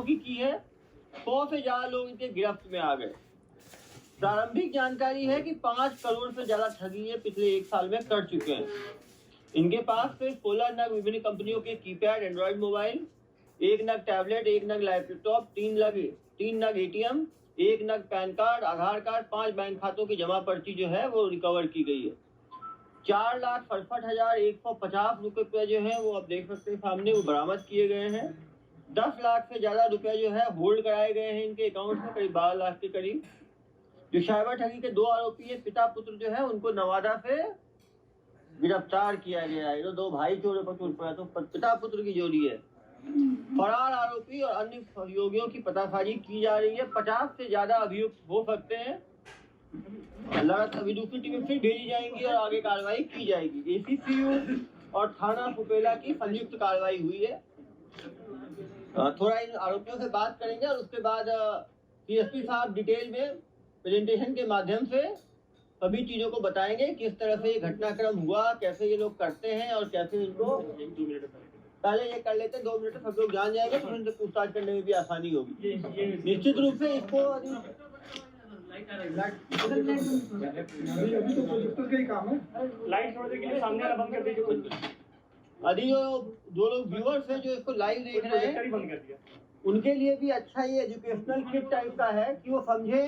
ठगी की है। 100 से ज्यादा लोग इनके गिरफ्त में आ गए। प्रारंभिक जानकारी है कि 5 करोड़ से ज्यादा ठगी ये पिछले 1 साल में कर चुके हैं। इनके पास से 16 नग विभिन्न कंपनियों के कीपैड एंड्रॉइड मोबाइल, 1 नग टैबलेट, 1 नग लैपटॉप, 3 नग एटीएम, 1 नग पैन कार्ड, आधार कार्ड, 5 बैंक खातों की जमा पर्ची जो है वो रिकवर की गई है। 4,67,150 रुपए जो है वो आप देख सकते हैं सामने, वो बरामद किए गए हैं। 10 लाख से ज्यादा रुपए जो है होल्ड कराए गए हैं इनके अकाउंट में, करीब 12 लाख के करीब। जो साइबर ठगी के 2 आरोपी है, पिता पुत्र जो है, उनको नवादा से गिरफ्तार किया गया है। 2 भाई चोर पकड़ा, तो पिता पुत्र की जोड़ी है। फरार आरोपी और अन्य सहयोगियों की पतासाजी की जा रही है। 50 से ज्यादा अभियुक्त हो सकते हैं। लगातार दूसरी टीमें फिर भेजी जाएंगी और आगे कार्रवाई की जाएगी। एसीसीयू और थाना पुपेला की संयुक्त कार्रवाई हुई है। थोड़ा इन आरोपियों से बात करेंगे और उसके बाद सीएसपी साहब डिटेल में प्रेजेंटेशन के माध्यम से सभी चीजों को बताएंगे, किस तरह से ये घटनाक्रम हुआ, कैसे ये लोग करते हैं और कैसे इनको। पहले ये कर लेते हैं, 2 मिनट सब लोग जान जाएंगे तो उनसे पूछताछ करने में भी आसानी होगी। निश्चित रूप से इसको अभी जो लोग व्यूअर्स हैं जो इसको लाइव देख रहे हैं, उनके लिए भी अच्छा ये एजुकेशनल क्लिप टाइप का है कि वो समझे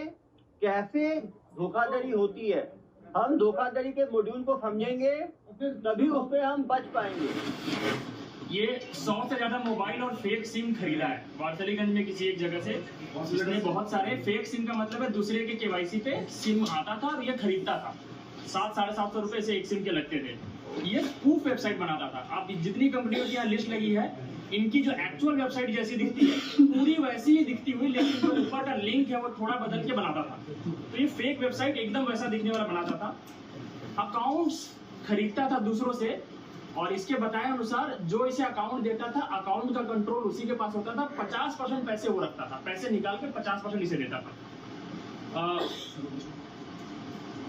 कैसे धोखाधड़ी होती है। हम धोखाधड़ी के मॉड्यूल को समझेंगे तभी उस पर हम बच पाएंगे। ये 100 से ज्यादा मोबाइल और फेक सिम खरीदा है वारसलीगंज में किसी एक जगह से, जिसने बहुत सारे फेक सिम का मतलब है दूसरे के केवाईसी पे सिम आता था और ये खरीदता था। 700-750 रुपए से एक सिम के लगते थे। ये स्पूफ वेबसाइट बनाता था। आप जितनी कंपनियों की यहाँ लिस्ट लगी है, इनकी जो एक्चुअल वेबसाइट जैसी दिखती है पूरी वैसी ही दिखती हुई, लेकिन जो ऊपर का लिंक है वो थोड़ा बदल के बनाता था। तो ये फेक वेबसाइट एकदम वैसा दिखने वाला बनाता था। अकाउंट्स खरीदता था दूसरों से और इसके बताए अनुसार जो इसे अकाउंट देता था, अकाउंट का कंट्रोल उसी के पास होता था। 50% पैसे वो रखता था, पैसे निकाल के 50% इसे देता था।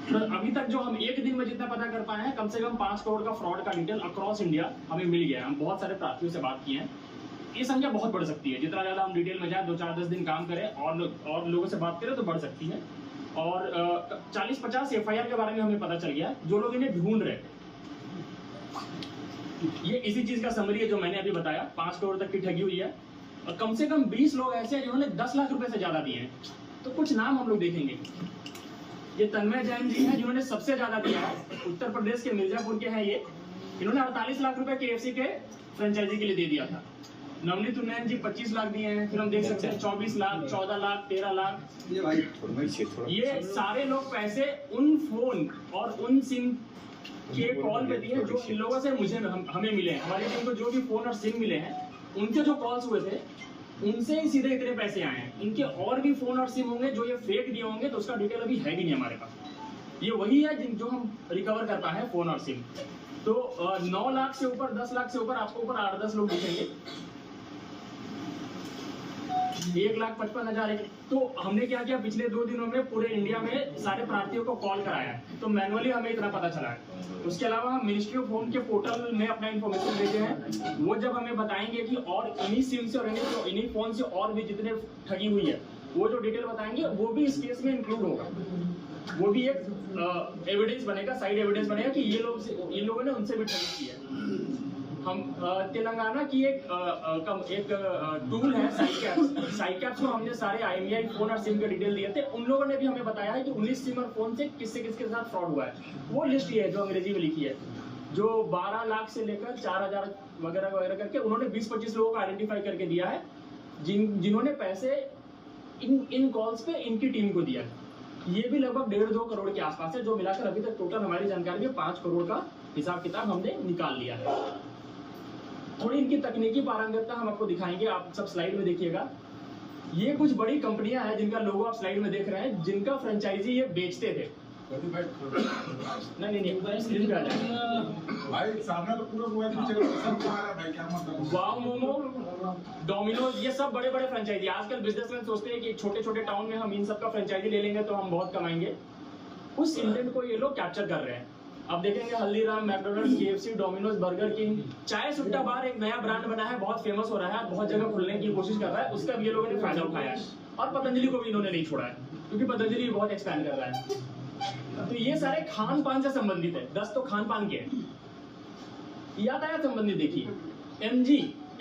तो अभी तक जो हम एक दिन में जितना पता कर पाए हैं, कम से कम 5 करोड़ का फ्रॉड का डिटेल अक्रॉस इंडिया हमें मिल गया है। हम बहुत सारे प्रार्थियों से बात किए हैं। ये संख्या बहुत बढ़ सकती है। जितना ज्यादा हम डिटेल में जाए, 2-4-10 दिन काम करें और लोगों से बात करें तो बढ़ सकती है। और 40-50 FIR के बारे में हमें पता चल गया, जो लोग इन्हें ढूंढ रहे थे। ये इसी चीज का समरी है जो मैंने अभी बताया। 5 करोड़ तक की ठगी हुई है और कम से कम 20 लोग ऐसे हैं जिन्होंने 10 लाख रुपए से ज्यादा दिए हैं। तो कुछ नाम हम लोग देखेंगे। ये तन्मय जैन जी हैं जिन्होंने सबसे ज्यादा दिया है। उत्तर प्रदेश के मिर्जापुर के हैं ये। इन्होंने 48 लाख रुपए KFC के फ्रेंचाइजी के लिए दे दिया था। नवनीत उन्नयन जी 25 लाख दिए हैं। फिर हम देख सकते हैं 24 लाख, 14 लाख, 13 लाख। ये सारे लोग पैसे उन फोन और उन सिम के कॉल पे दिए जो इन लोगों से हमें मिले हैं। हमारी टीम को जो भी फोन और सिम मिले हैं, उनके जो कॉल्स हुए थे उनसे ही सीधे इतने पैसे आए हैं। इनके और भी फोन और सिम होंगे जो ये फेक दिए होंगे, तो उसका डिटेल अभी है भी नहीं हमारे पास। ये वही है जो हम रिकवर कर पाए हैं, फोन और सिम। तो 9 लाख से ऊपर, 10 लाख से ऊपर आपको ऊपर 8-10 लोग दिखेंगे। 1,55,000। तो हमने क्या किया, पिछले 2 दिनों में पूरे इंडिया में सारे प्रार्थियों को कॉल कराया है, तो मैनुअली हमें इतना पता चला है। उसके अलावा हम मिनिस्ट्री ऑफ होम के पोर्टल में अपना इन्फॉर्मेशन देते हैं। वो जब हमें बताएंगे कि और इन्हीं सिम से और इन्हीं फोन से और भी जितने ठगी हुई है, वो जो डिटेल बताएंगे वो भी इस केस में इंक्लूड होगा। वो भी एक एविडेंस बनेगा, साइड एविडेंस बनेगा कि इन लोगों ने उनसे भी ठगी की है। हम तेलंगाना की एक टूल है साइकैप्स को हमने सारे IMEI फोन और सिम के डिटेल दिए थे। उन लोगों ने भी हमें बताया है कि 19 सिम और फोन से किसके साथ फ्रॉड हुआ है। वो लिस्ट ये है जो अंग्रेजी में लिखी है, जो 12 लाख से लेकर 4,000 वगैरह वगैरह करके उन्होंने 20-25 लोगों को आइडेंटिफाई करके दिया है, जिन्होंने पैसे इन कॉल्स पे इनकी टीम को दिया है। ये भी लगभग 1.5-2 करोड़ के आसपास है, जो मिलाकर अभी तक टोटल हमारी जानकारी में 5 करोड़ का हिसाब किताब हमने निकाल लिया है। थोड़ी इनकी तकनीकी पारंगतता हम आपको दिखाएंगे, आप सब स्लाइड में देखिएगा। ये कुछ बड़ी कंपनियां हैं जिनका लोगो आप स्लाइड में देख रहे हैं, जिनका फ्रेंचाइजी ये बेचते थे। नहीं स्क्रीन पे आ जाए भाई, सामने तो पूरा मोबाइल चल रहा है, सब आ रहा है भाई, क्या मतलब। वाओ मोमो, डोमिनोज, ये सब बड़े बड़े फ्रेंचाइजी। आजकल बिजनेसमैन सोचते हैं कि छोटे छोटे टाउन में हम इन सब का फ्रेंचाइजी ले लेंगे तो हम बहुत कमाएंगे। उस इंटेंट को ये लोग कैप्चर कर रहे हैं। अब देखेंगे Haldiram, McDonald's, KFC, Domino's, burger king, चाय सुट्टा बार एक नया ब्रांड बना है, बहुत फेमस हो रहा है, बहुत जगह खुलने की कोशिश कर रहा है, उसका भी ये लोगों ने फायदा उठाया है। और पतंजलि को भी इन्होंने नहीं छोड़ा है, क्योंकि पतंजलि बहुत एक्सपैंड कर रहा है। तो ये सारे खान पान से संबंधित है, 10 तो खान पान के हैं। यातायात संबंधित देखिए,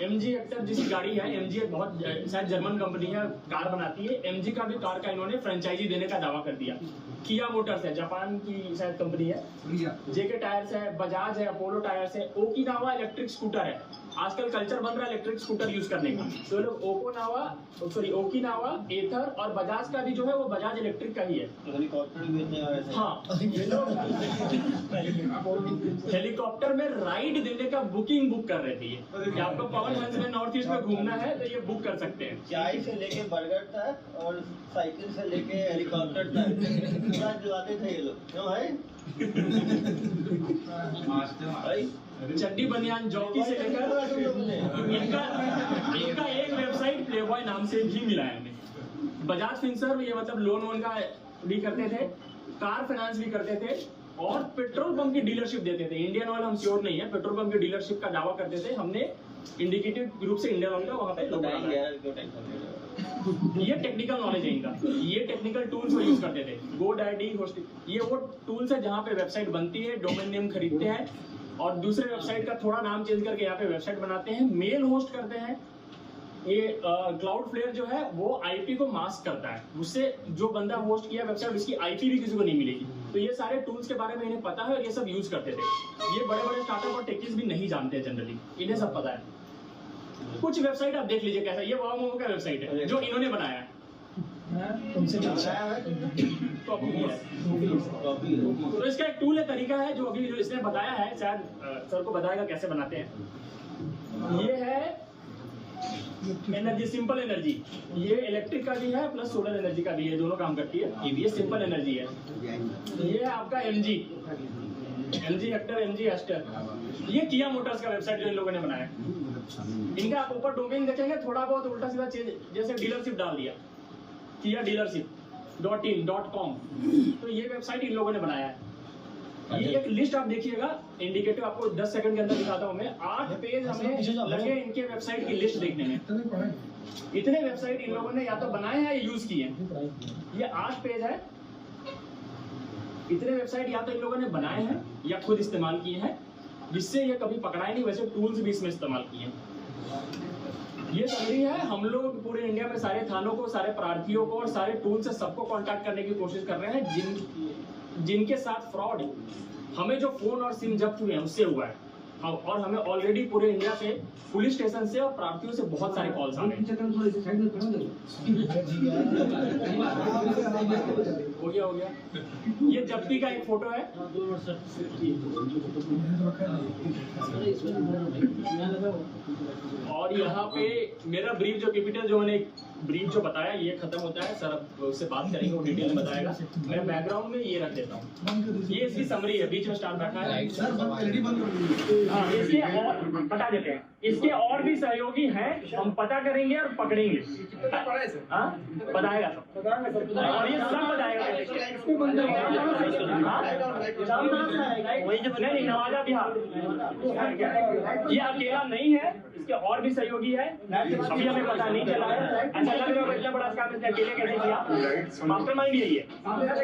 MG हेक्टर जिसकी गाड़ी है, MG एक बहुत शायद जर्मन कंपनी है, कार बनाती है। MG का भी कार का इन्होंने फ्रेंचाइजी देने का दावा कर दिया। किया मोटर्स है, जापान की शायद कंपनी है, JK टायर्स है, बजाज है, अपोलो टायर्स है, ओकिनावा इलेक्ट्रिक स्कूटर है। आजकल कल्चर बन रहा है इलेक्ट्रिक स्कूटर यूज करने का, तो लोग ओकिनावा, एथर और बजाज का भी जो है वो बजाज इलेक्ट्रिक का ही है। हेलीकॉप्टर भी भेजने वाले थे। हाँ, ये लोग हेलीकॉप्टर में राइड देने का बुक कर रहे थे ये, कि आपको पवन हंस में नॉर्थ ईस्ट में घूमना है तो ये बुक कर सकते हैं। चाय से लेके बर्गर तक और साइकिल से लेके हेलीकॉप्टर तक पूरा दिलाते थे ये लोग, क्यों भाई? भाई चड्डी बनियान जॉकी से लेकर इनका एक वेबसाइट प्लेबॉय नाम से भी मिला है हमें। बजाज फिनसर्व ये मतलब लोन वोन का भी करते थे, कार फाइनेंस भी करते थे और पेट्रोल पंप की डीलरशिप देते थे। इंडियन ऑयल हम श्योर नहीं है, पेट्रोल पंप की डीलरशिप का दावा करते थे। हमने इंडिकेटिव ग्रुप से इंडियन ऑयल का वहाँ पे लोगो डाला है। ये टेक्निकल नॉलेज है इनका, ये टेक्निकल टूल्स वो यूज करते थे। GoDaddy, होस्टिंग, ये वो टूल्स है जहाँ पे वेबसाइट बनती है, डोमेन नेम खरीदते हैं और दूसरे वेबसाइट का थोड़ा नाम चेंज करके यहाँ पे वेबसाइट बनाते हैं, मेल होस्ट करते हैं। ये क्लाउडफ्लेयर जो है वो IP को मास्क करता है, उससे जो बंदा होस्ट किया वेबसाइट उसकी IP भी किसी को नहीं मिलेगी। तो ये सारे टूल्स के बारे में इन्हें पता है और ये सब यूज करते थे। ये बड़े बड़े स्टार्टअप और टेकीज भी नहीं जानते जनरली, इन्हें सब पता है। कुछ वेबसाइट आप देख लीजिए कैसा, ये वाव मोमो का वेबसाइट है जो इन्होंने बनाया है। तो इसका एक टूल है, तरीका है जो अभी जो इसने बताया है, शायद सर को बताएगा कैसे बनाते हैं। ये है एनर्जी, सिंपल एनर्जी। ये इलेक्ट्रिक का भी है प्लस सोलर एनर्जी का भी है, दोनों काम करती है। ये सिंपल एनर्जी है। ये है आपका MG हेक्टर, MG एस्टर। ये किया मोटर्स का वेबसाइट जो इन लोगों ने बनाया है। इनका आप ऊपर डोमेन देखेंगे थोड़ा बहुत उल्टा सीधा चेंज, जैसे डीलरशिप डाल दिया, किया dealership.in.com, तो ये वेबसाइट इन लोगों ने बनाया है। ये एक लिस्ट आप देखिएगा, इंडिकेटिव आपको 10 सेकंड के अंदर दिखाता हूँ मैं। 8 पेज हमें लगे इनके वेबसाइट की लिस्ट देखने में। इतने वेबसाइट इन लोगों ने या तो बनाए हैं या यूज किए हैं। ये 8 पेज है। इतने वेबसाइट या तो इन लोगों ने बनाए हैं या खुद इस्तेमाल किए हैं, जिससे ये कभी पकड़ाए नहीं। वैसे टूल्स भी इसमें इस्तेमाल किए हैं। ये समरी है, हम लोग पूरे इंडिया में सारे थानों को, सारे प्रार्थियों को और सारे टूल से सबको कांटेक्ट करने की कोशिश कर रहे हैं जिनके साथ फ्रॉड, हमें जो फोन और सिम जब्त हुए हैं उससे हुआ है। और हमें ऑलरेडी पूरे इंडिया से, पुलिस स्टेशन से और प्रार्थियों से बहुत सारे कॉल्स आ रहे हैं। हो गया। ये जब्ती का एक फोटो है। और यहाँ पे मेरा ब्रीफ जो पीपीटी जो मैंने ब्रीफ जो बताया ये खत्म होता है। सर अब उससे बात करेंगे, वो डिटेल में बताएगा। मैं बैकग्राउंड में ये रख देता हूँ। ये इसकी समरी है, बीच में स्टार बैठा है। हाँ, इसके और बता देते हैं, इसके और भी सहयोगी हैं, हम पता करेंगे और पकड़ेंगे। हाँ, बताएगा सब, और ये सब बताएगा। नहीं, नवादा बिहार, ये अकेला नहीं है, इसके और भी सहयोगी है। अभी हमें पता नहीं चला है। अच्छा लग रहा है इतना बड़ा काम इसने अकेले कैसे किया? मास्टरमाइंड यही है,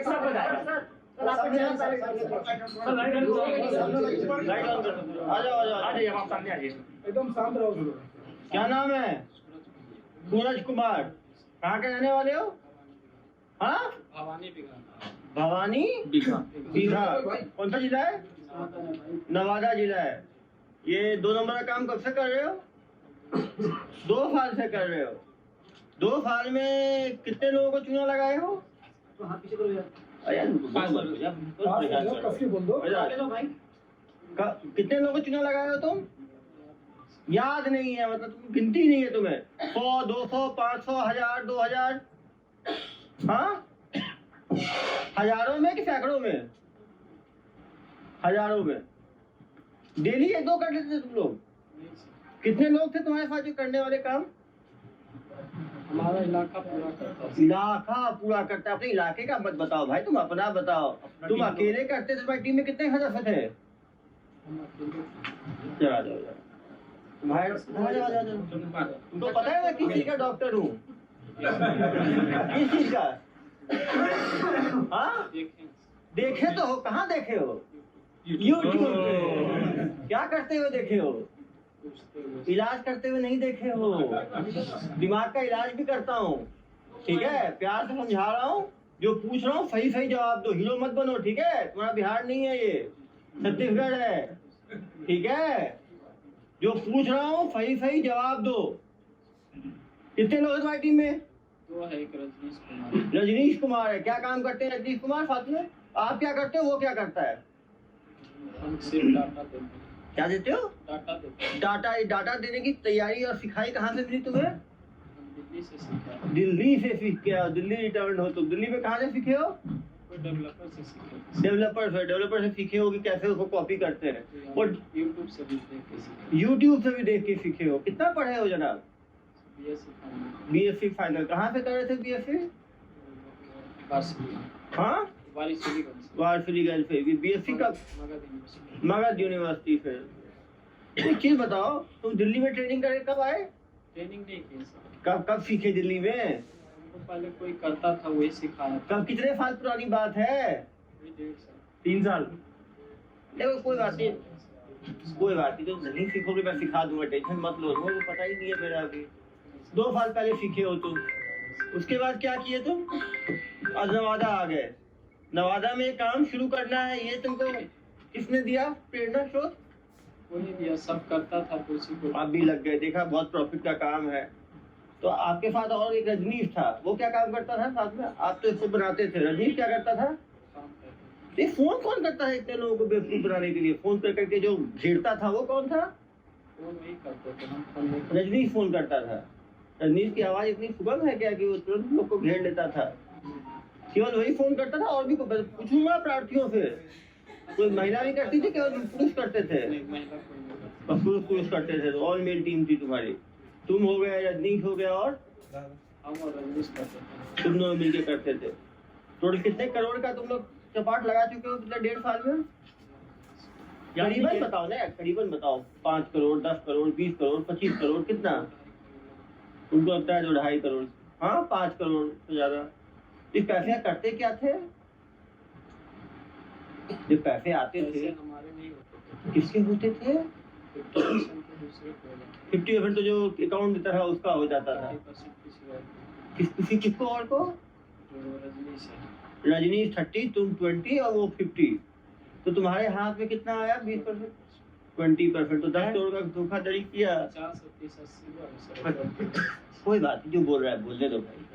सब बताएगा। आप सामने आ जाइए, एकदम शांत रहो। क्या नाम है? सूरज कुमार। कहाँ के रहने वाले हो? हाँ, भवानी बिहार। कौन सा जिला है? नवादा जिला है। ये 2 नंबर का काम कब से कर रहे हो? 2 साल से कर रहे हो। 2 साल में कितने लोगों को चूना लगाए हो? कितने लोगों को चूना लगाए हो तुम? याद नहीं है, मतलब गिनती नहीं है तुम्हें? 100, 200, 500, 1000, 2000? हाँ, हजारों में कि सैकड़ों में? हजारों में। डेली 1-2 कर लेते थे तुम लोग? कितने लोग थे तुम्हारे साथ जो करने वाले काम? हमारा इलाका पूरा करता है। इलाका पूरा करता है। अपने इलाके का मत बताओ भाई, तुम अपना बताओ। तुम अकेले करते थे, तुम्हारी टीम में कितने सदस्य थे? हम अकेले चला जाओ जरा। तुमको पता है मैं किस चीज का डॉक्टर हूँ? किस चीज का? हाँ देखे तो हो, कहाँ देखे हो? यूट्यूब पे। क्या करते हुए देखे हो? इलाज करते हुए नहीं देखे हो। दिमाग का इलाज भी करता हूँ, ठीक है? प्यार से समझा रहा हूँ, जो पूछ रहा हूँ सही सही जवाब दो। हीरो मत बनो, ठीक है? तुम्हारा बिहार नहीं है, ये छत्तीसगढ़ है, ठीक है? जो पूछ रहा हूँ सही सही जवाब दो। कितने लोग हैं तुम्हारी टीम में? दो है, एक रजनीश कुमार। रजनीश कुमार है। क्या काम करते हैं रजनीश कुमार साथ में? आप क्या करते हो, वो क्या करता है? हम सिर्फ डाटा देते हैं। क्या देते हो? डाटा देते हैं। डाटा देने की तैयारी और सिखाई कहाँ से मिली तुम्हें? हम दिल्ली से सीखा है। दिल्ली से सीख के आओ। दिल्ली रिटर्न हो तुम। दिल्ली में कहाँ से सीखे हो? कोई डेवलपर से सीखे। डेवलपर से सीखे हो कि कैसे उसको कॉपी करते हैं? और यूट्यूब से भी देख के सीखे। यूट्यूब से भी देख के सीखे हो। कितना पढ़े हो जनाब? BSc final. BSc final. कहाँ से कर रहे थे बीएससी? वारसिली। हाँ वारसिलीगंज से। वारसिलीगंज से। बीएससी का मगध यूनिवर्सिटी। मगध यूनिवर्सिटी से। एक चीज बताओ, तुम दिल्ली में ट्रेनिंग करे कब आए? ट्रेनिंग नहीं की सर। कब सीखे दिल्ली में? हमको पहले कोई करता था, वही सिखाया था। कब, कितने साल पुरानी बात है? वही 1.5 साल। 3 साल। देखो कोई बात नहीं, कोई बात नहीं, तो नहीं सीखोगे मैं सिखा दूंगा, टेंशन मत लो। मुझे पता ही नहीं है मेरा अभी। 2 साल पहले सीखे हो तुम। उसके बाद क्या किए तुम? आज नवादा आ गए। नवादा में काम शुरू करना है, ये तुमको किसने दिया प्रेरणा स्रोत? वही दिया, सब करता था तो उसी को। आप भी लग गए। देखा, बहुत प्रॉफिट का काम है। तो आपके साथ और एक रजनीश था, वो क्या काम करता था साथ में? आप तो इसको बनाते थे, रजनीश क्या करता था? काम करते ये फोन कौन करता है इतने लोगों को बेवकूफ बनाने के लिए? फोन कर करके जो घेरता था वो कौन था? फोन वही करते थे, हम फोन नहीं करते। रजनीश फोन करता था। रजनीश की आवाज इतनी सुगम है क्या कि वो तुरंत लोग को घेर लेता था? केवल वही फोन करता था? और भी पूछूंगा प्रार्थियों से, कोई महिला भी करती थी, केवल पुरुष करते थे? नहीं, महिला कोई नहीं करता। पुरुष करते थे। तो ऑल मेल टीम थी तुम्हारी। तुम हो गए, रजनीश हो गया, और हम और रजनीश करते थे। तुम दोनों मिलके करते थे। टोटल कितने करोड़ का तुम लोग चपाट लगा चुके हो पिछले 1.5 साल में? करीबन बताओ ना, करीबन बताओ। 5 करोड़, 10 करोड़, 20 करोड़, 25 करोड़, कितना तुमको लगता है? 2.5 करोड़। हाँ 5 करोड़ से ज्यादा। इस पैसे करते क्या थे? जो पैसे आते थे पैसे हमारे नहीं होते थे। किसके होते थे? 50% तो दूसरे को हो जाता 50% तो जो अकाउंट देता था उसका हो जाता था। था। 30% किसी और को। किसको और को? जो रजनीश है। रजनीश 30, तुम 20 और वो 50। तो तुम्हारे हाथ में कितना आया? 20%, 20%। तो 10 करोड़ का धोखाधड़ी किया। 50 और 30 80 सर। कोई बात नहीं, जो बोल रहा है बोलने दो भाई।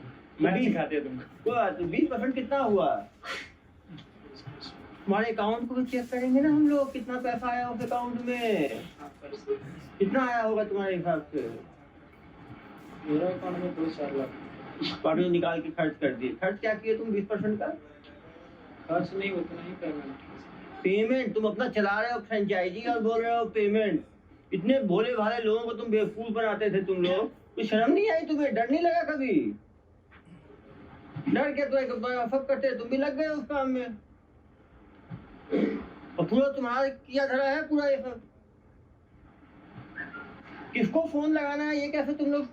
मैं सिखाते हैं तुमको। कोई बात नहीं। 20% कितना हुआ? तुम्हारे अकाउंट को भी चेक करेंगे ना हम लोग, कितना पैसा आया उस अकाउंट में? कितना आया होगा तुम्हारे हिसाब से? मेरा अकाउंट में 2-4 लाख। पार्टी निकाल के खर्च कर दिए। खर्च क्या किए तुम 20% का? खर्च नहीं, उतना ही पेमेंट तुम अपना चला रहे हो फ्रेंचाइजी और बोल रहे हो पेमेंट। इतने भोले भाले लोगों को तुम बेवकूफ बनाते थे तुम लोग। कुछ शर्म नहीं आई तुम्हें? डर नहीं लगा कभी? डर क्या? तो सब करते, तुम भी लग गए उस काम में। और पूरा तुम्हारा किया धरा है पूरा ये सब। किसको फोन लगाना है ये कैसे तुम लोग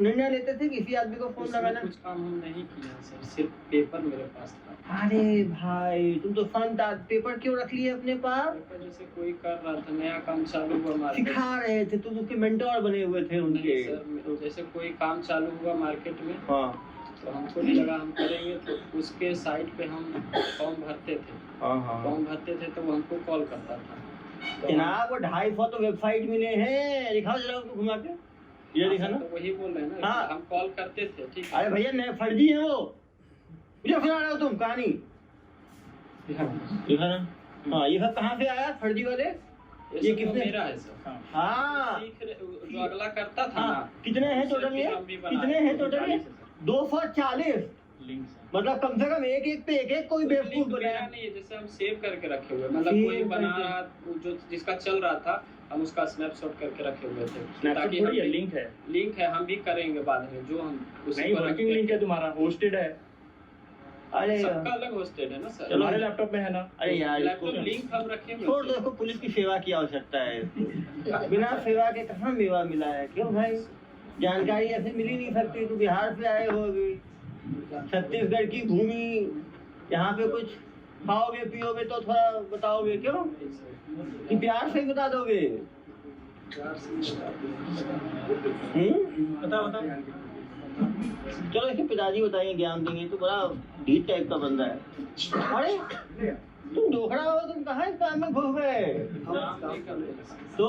निर्णय लेते थे? किसी आदमी को फोन लगाना? कुछ काम हम नहीं किया सर, सिर्फ पेपर मेरे पास था। अरे भाई तुम तो संत आदमी, पेपर क्यों रख लिए अपने पास? पेपर जैसे कोई कर रहा था, नया काम चालू हुआ मार्केट। सिखा रहे थे तुम, उसके मेंटोर बने हुए थे उनके। नहीं सर, जैसे कोई काम चालू हुआ मार्केट में, हाँ तो हमको नहीं लगा हम करेंगे, तो उसके साइट पे हम फॉर्म भरते थे। हाँ फॉर्म भरते थे तो वो हमको कॉल करता था। तो जनाब वो 250 तो वेबसाइट मिले हैं, दिखाओ जरा उसको घुमा के। ये दिखा ना। तो वही बोल रहे हैं ना, हाँ। हम कॉल करते थे, ठीक है। अरे भैया नए फर्जी है वो, मुझे सुना रहे हो तुम कहानी? देखा ना। हाँ ये सब कहाँ से आया फर्जी वाले? ये सब किसने? मेरा है सर। हाँ जो अगला करता था हाँ। ना, कितने हैं टोटल ये? कितने हैं टोटल ये? 240। मतलब कम से कम एक पे एक कोई बेवकूफ लिंक मेरा बनाया। नहीं है, जैसे हम सेव करके रखे हुए, मतलब सेव कोई बना करके। रहा जो जिसका चल रहा था, हम उसका स्नैपशॉट करके रखे हुए थे स्नैपशॉट थोड़ी है, लिंक है। हम भी करेंगे बाद में, जो हम नहीं, वर्किंग लिंक है तुम्हारा, होस्टेड है। अरे सबका अलग होस्टेड है ना सर। तुम्हारे लैपटॉप में है ना। अरे यार, लैपटॉप लिंक हम रखे हुए छोड़ दो थे। इसको, पुलिस की सेवा की आवश्यकता है। बिना सेवा के कहाँ मेवा मिला है? क्यों भाई, जानकारी ऐसे मिल ही नहीं सकती। तो बिहार से आए हो अभी, छत्तीसगढ़ की भूमि, यहाँ पे कुछ खाओगे पियोगे तो थोड़ा बताओगे, क्यों कि प्यार से ही बता दोगे? बता चलो इसके पिताजी बताएंगे, ज्ञान देंगे। तो बड़ा ढीठ टाइप का बंदा है। अरे तुम ढोकड़ा हो, तुम कहाँ इस काम में घुस गए? तो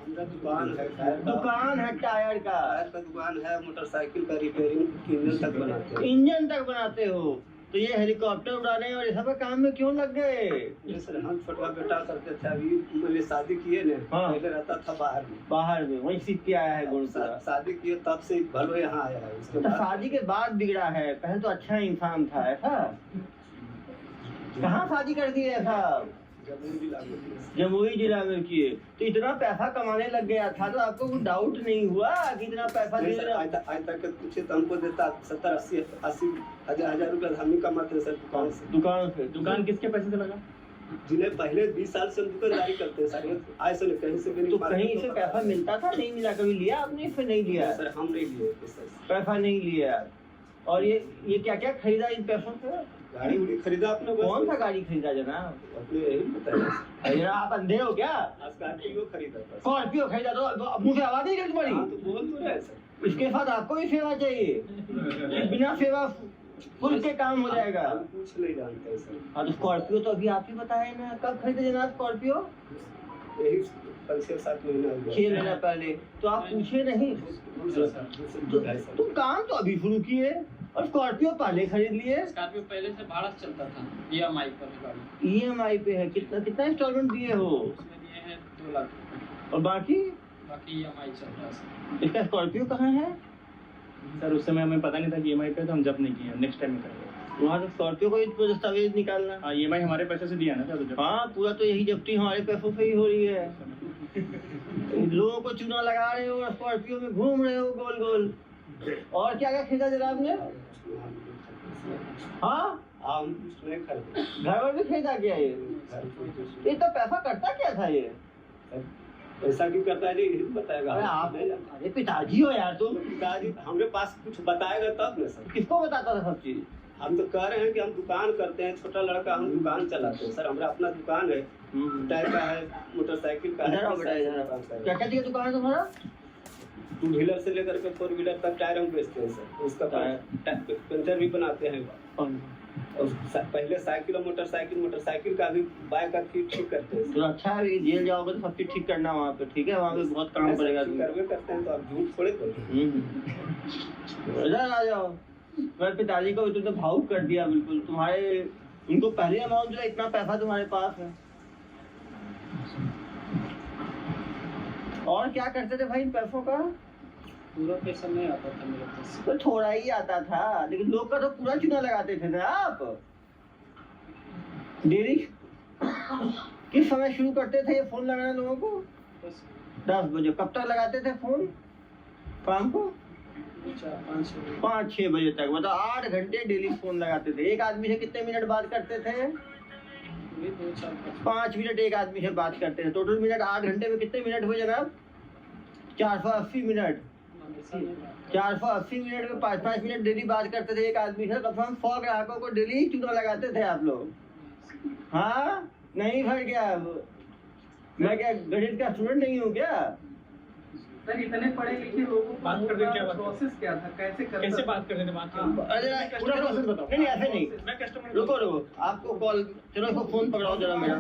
दुकान है टायर का दुकान है, मोटरसाइकिल का रिपेयरिंग, इंजन तक बनाते हैं। इंजन तक बनाते हो, तो ये हेलीकॉप्टर उड़ाने और ये सब काम में क्यों लग गए? ये सर हम छोटा बेटा करते थे, अभी मैंने शादी किए ने, हाँ। पहले रहता था बाहर में वहीं सीख के आया है गुरुद्वारा। शादी किए तब से भलो यहाँ आया है। उसके तो बाद शादी के बाद बिगड़ा है, पहले तो अच्छा इंसान था। ऐसा कहाँ शादी कर दिए? ऐसा जमुई जिला में किए, तो इतना पैसा कमाने लग गया था, तो आपको कुछ डाउट नहीं हुआ कि इतना पैसा दे रहा? आज तक के पूछे तो हमको देता 70-80 हजार रुपया हम ही कमाते सर दुकान से। दुकान किसके पैसे से लगा? जिन्हें पहले 20 साल से हम दुकानदारी करते हैं सर, आए से कहीं से भी नहीं। तो कहीं से पैसा मिलता था? नहीं मिला? कभी लिया आपने? फिर नहीं लिया सर, हम नहीं लिए पैसा, नहीं लिया। और ये क्या क्या खरीदा इन पैसों से? गाड़ी उड़ी खरीदा आपने? कौन सा गाड़ी खरीदा जनाब? अपने यही बताया। अरे आप अंधे हो क्या? स्कॉर्पियो खरीदा था। स्कॉर्पियो खरीदा तो मुंह से आवाज नहीं करती पड़ी? हाँ, तो बोल तो रहे सर। इसके साथ आपको भी सेवा चाहिए, बिना सेवा फुल के काम हो जाएगा। हम कुछ नहीं जानते सर। हाँ तो स्कॉर्पियो तो अभी आप ही बताए ना, कब खरीदे जनाब स्कॉर्पियो? यही 5-7 महीना हुआ। 6 महीना पहले। तो आप पूछे नहीं? तो काम तो अभी शुरू किए और स्कॉर्पियो पहले खरीद लिए। स्कॉर्पियो पहले से भाड़ा से चलता था, EMI पर गाड़ी। EMI पे है? कितना इंस्टॉलमेंट दिए हो? उसमें दिए हैं 2 लाख, और बाकी EMI चल रहा है। इसका स्कॉर्पियो कहाँ है? सर उस समय हमें पता नहीं था कि EMI पे, तो हम जब नहीं किए, नेक्स्ट टाइम में करेंगे। वहाँ से स्कॉर्पियो को दस्तावेज निकालना। हाँ, EMI हमारे पैसे से दिया ना सर। हाँ, पूरा तो यही जब्ती हमारे पैसों से ही हो रही है। लोगों को चूना लगा रहे हो और स्कॉर्पियो में घूम रहे हो गोल गोल। और क्या क्या खरीदा जनाब ने? हाँ, हम कुछ नहीं खरीदे। घर पर भी खरीदा क्या ये? तो पैसा करता क्या था ये? ऐसा क्यों करता है? नहीं बताएगा। अरे आप, अरे पिताजी हो यार तुम। पिताजी हमारे पास कुछ बताएगा तब ना सर। किसको बताता था सब चीज? हम तो कह रहे हैं कि हम दुकान करते हैं, छोटा लड़का, हम दुकान चलाते हैं सर। हमारा अपना दुकान है, टायर का है, मोटरसाइकिल का है। क्या क्या चीज दुकान है तुम्हारा? 2 व्हीलर से लेकर के 4 व्हीलर तक टायर हम बेचते हैं सर। उसका पंचर भी बनाते हैं। और पहले साइकिल और मोटरसाइकिल का भी बाइक का ठीक करते हैं। तो अच्छा है, जेल जाओगे तो सब चीज ठीक करना वहाँ पे, ठीक है? वहाँ पे बहुत काम पड़ेगा। करवे करते हैं तो आप झूठ थोड़े बोलते। इधर आ जाओ। मेरे पिताजी को तुमने भावुक कर दिया बिल्कुल। तुम्हारे उनको पहले अमाउंट जो है, इतना पैसा तुम्हारे पास है। और क्या करते थे भाई इन पैसों का? पूरा पैसा नहीं आता था मेरे पास। तो थोड़ा ही आता था, लेकिन लोग का तो पूरा चूना लगाते थे ना आप। डेली किस समय शुरू करते थे ये फोन लगाना लोगों को? 10 बजे। कब तक लगाते थे फोन? शाम को 5-6 बजे तक। मतलब 8 घंटे डेली फोन लगाते थे। एक आदमी से कितने मिनट बात करते थे? 5 मिनट एक आदमी से बात करते थे। टोटल मिनट 8 घंटे में कितने मिनट हुए जनाब? 480 मिनट। 480 मिनट में 5-5 मिनट डेली बात करते थे एक आदमी से। कम से कम 100 ग्राहकों को डेली चूना लगाते थे आप लोग। हाँ, नहीं भर गया? मैं क्या गणित का स्टूडेंट नहीं हूँ क्या? सर इतने पढ़े लिखे लोगों को बात करते क्या प्रोसेस क्या था? कैसे बात करते थे? बात अरे पूरा प्रोसेस बताओ। नहीं ऐसे नहीं, मैं कस्टमर रुको आपको कॉल। चलो इसको फोन पकड़ाओ जरा मेरा।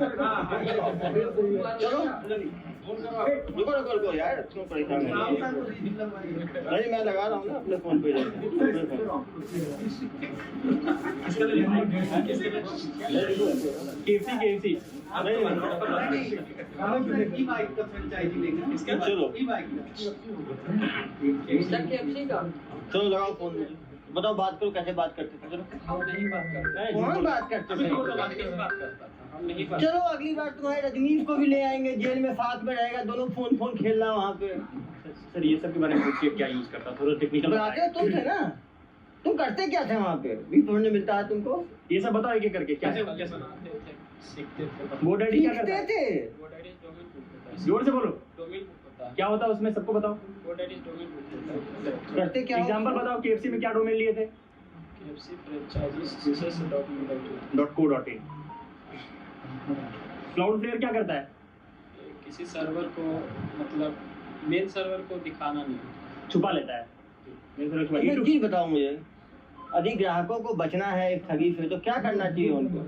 चलो रुको यार, क्यों परेशान हो? अरे मैं लगा रहा हूँ ना अपने फोन पे। KFC चलो लगाओ फोन। बताओ बात करो, कैसे बात करते थे? चलो हम नहीं बात करते। कौन बात करते थे? हम नहीं बात करता था, हम नहीं बात। चलो अगली बार तुम्हारे रजनीश को भी ले आएंगे, जेल में साथ में रहेगा, दोनों फोन खेलना वहाँ पे। सर ये सब के बारे में पूछिए क्या यूज करता, थोड़ा टेक्निकल बनाते तुम थे ना, तुम करते क्या थे वहाँ पे? भी थोड़ने मिलता है तुमको? ये सब बताओ एक एक करके क्या कैसे बनाते थे, सीखते थे। वो डैडी क्या करता सीखते है? थे। वो डैडी डोमेन बुक होता है। जोर से बोलो, डोमेन बुक होता है। क्या होता है उसमें, सबको बताओ। वो डैडी डोमेन बुक होता है। करते क्या हो? एग्जांपल बताओ, KFC में क्या डोमेन लिए थे? KFC franchises jesus.co.in। .co.in। Cloudflare क्या करता है? किसी सर्वर को, मतलब मेन सर्वर को दिखाना नहीं, छुपा लेता है। मेरे से छुपा- एक चीज बताओ मुझे, यदि ग्राहकों को बचना है इस ठगी से तो क्या करना चाहिए उनको?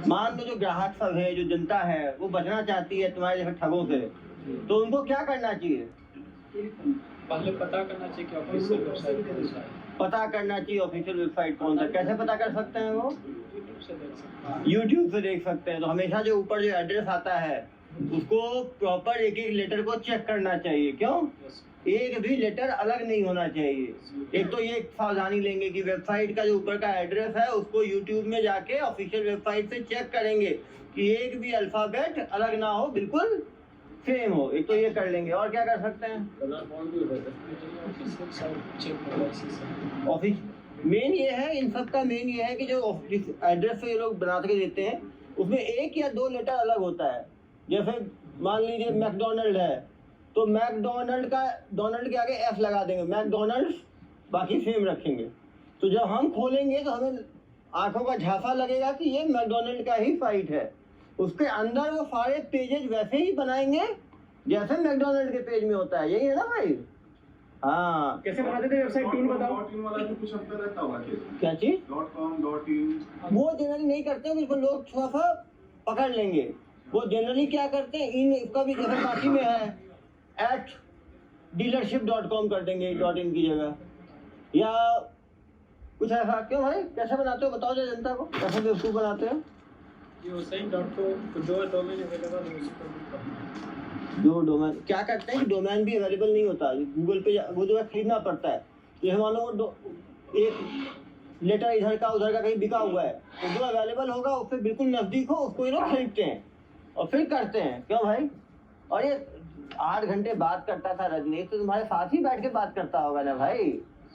मान लो जो ग्राहक सब है, जो जनता है, वो बचना चाहती है तुम्हारे जैसे ठगों से, तो उनको क्या करना चाहिए? पहले पता करना चाहिए कि ऑफिशियल वेबसाइट कौन सा है। पता करना चाहिए ऑफिशियल वेबसाइट कौन सा। कैसे पता कर सकते हैं वो? यूट्यूब से देख सकते हैं। यूट्यूब से देख सकते हैं। तो हमेशा जो ऊपर जो एड्रेस आता है उसको प्रॉपर एक एक लेटर को चेक करना चाहिए। क्यों? Yes। एक भी लेटर अलग नहीं होना चाहिए। एक तो ये सावधानी लेंगे कि वेबसाइट का जो ऊपर का एड्रेस है उसको यूट्यूब में जाके ऑफिशियल वेबसाइट से चेक करेंगे कि एक भी अल्फाबेट अलग ना हो, बिल्कुल सेम हो। एक तो ये कर लेंगे। और क्या कर सकते हैं? ऑफिशियल साइट चेक करना है इसी से। ऑफिस मेन ये है, इन सब का मेन ये है कि जो जिस एड्रेस से ये लोग बना के देते हैं उसमें एक या दो लेटर अलग होता है। जैसे मान लीजिए मैकडोनल्ड है तो मैकडोनल्ड का डोनल्ड के आगे एफ लगा देंगे, मैकडोनल्ड्स, बाकी सेम रखेंगे। तो जब हम खोलेंगे तो हमें आंखों का झांसा लगेगा कि ये मैकडोनल्ड का ही साइट है। उसके अंदर वो सारे पेजेज वैसे ही बनाएंगे जैसे मैकडोनल्ड के पेज में होता है। यही है ना भाई? हाँ। कैसे बनाते थे वेबसाइट, टूल बताओ। .in वाला भी कुछ अंतर रहता होगा क्या? क्या चीज? .com .in वो जनरली नहीं करते हैं, उसको लोग थोड़ा सा पकड़ लेंगे। वो जनरली क्या करते हैं, इन इसका भी जैसे पार्टी में है @dealership.com कर देंगे .in की जगह, या कुछ ऐसा। क्यों भाई, कैसे बनाते हो बताओ जरा जनता को, कैसे बेवकूफ बनाते हो? जो सही .co जो डोमेन अवेलेबल है उसी पर बुक करना है। जो डोमेन क्या करते हैं कि डोमेन भी अवेलेबल नहीं होता, गूगल पे वो जो है खरीदना पड़ता है। जैसे मान लो वो एक लेटर इधर का उधर का कहीं बिका हुआ है तो जो अवेलेबल होगा उससे बिल्कुल नज़दीक हो उसको ये लोग खरीदते हैं और फिर करते हैं। क्यों भाई? और ये 8 घंटे बात करता था रजनीश, तो तुम्हारे साथ ही बैठ के बात करता होगा ना भाई?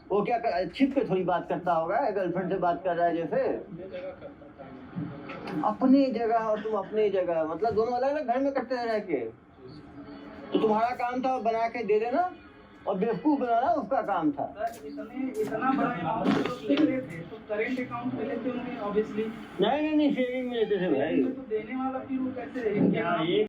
वो क्या छिप के थोड़ी बात करता होगा, गर्लफ्रेंड से बात कर रहा है जैसे? अपने जगह करता था। अपनी जगह और तुम अपनी जगह, मतलब दोनों अलग अलग घर में करते रह के। तो तुम्हारा काम था बना के दे देना और बेवकूफ बनाना उसका काम था। सर इतना बड़ा अमाउंट तो दे रहे थे तो करेंट अकाउंट में लेते होंगे ऑब्वियसली। नहीं सेविंग में लेते थे भाई। तो देने वाला फिर वो कैसे